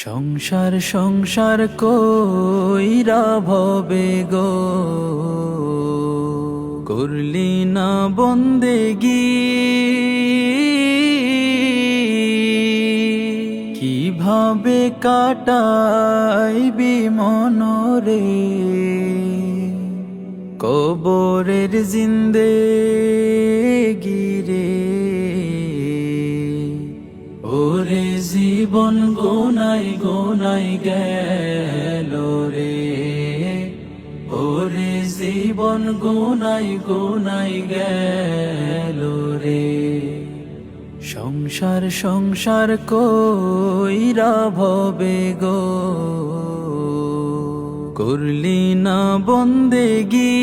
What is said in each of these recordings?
সংসার সংসার কইরা ভবে গো করলি না বন্দেগি, কিভাবে কাটাইবি মনরে কবরের জিন্দেগি রে। ওরে জীবন গোনাই গোনাই গেল রে, ওরে জীবন গোনাই গোনাই গেল রে। সংসার সংসার কইরা ভবে গো করলি না বন্দেগি,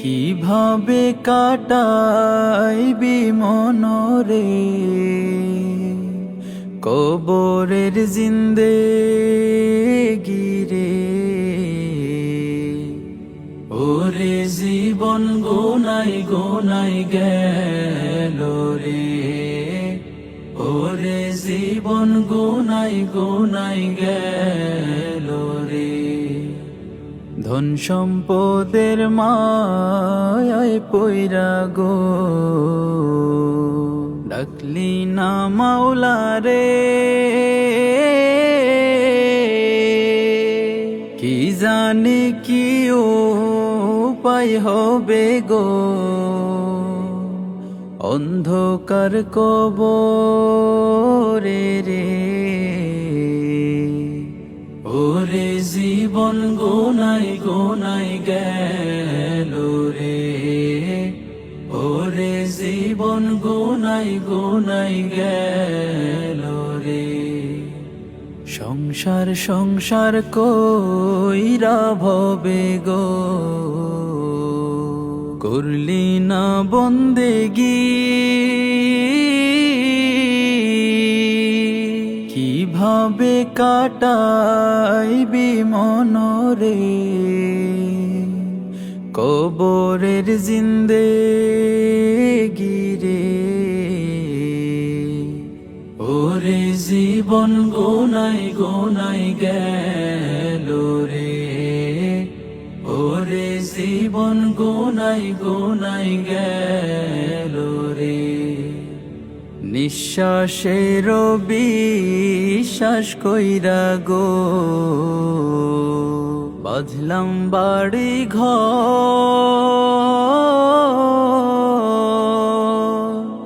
কিভাবে কাটাইবি মনরে কবরের জিন্দেগি রে। ওরে জীবন গোনাই গোনাই গেল রে, ওরে জীবন গোনাই গোনাই গেল রে। ধন সম্পদের মায়ায় পইরা গো ডাকলি না মাওলা রে, কি জানি কি উপায় হবে গো অন্ধকার কবরে রে। ওরে জীবন গোনাই গোনাই গেল রে, ওরে জীবন গোনাই গোনাই গেল রে। সংসার সংসার কইরা ভবে গো করলি না বন্দেগি, কিভাবে কাটাইবি মনরে কবরের জিন্দেগি রে। ওরে জীবন গোনাই গোনাই গেল রে, ওরে জীবন গোনাই গোনাই গেল রে। নিঃশ্বাসের বিশ্বাস কইরা গো বাঁধলাম বাড়ি ঘর,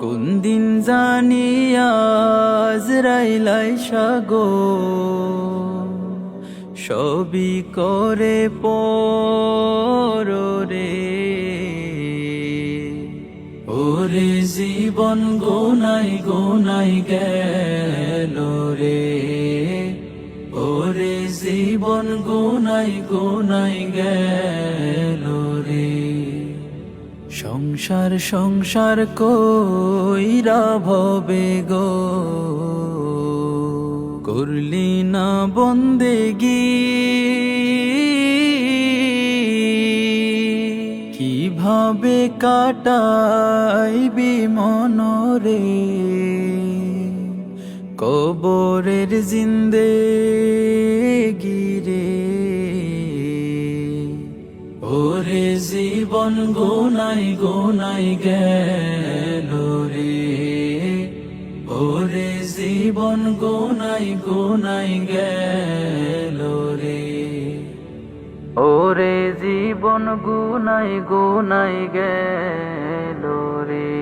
কোন দিন জানি আজরাইল গো সবই করে পরে। ওরে জীবন গোনাই গোনাই গেল রে, ওরে জীবন গোনাই গোনাই গেল রে। সংসার সংসার কইরা ভবে গো করলি না বন্দেগি, কিভাবে কাটাইবি মনরে কবরের জিন্দেগি রে। ওরে জীবন গোনাই গোনাই গেল রে, ওরে জীবন গোনাই গোনাই গেল রে। ওরে জীবন গোনাই গোনাই গেল রে।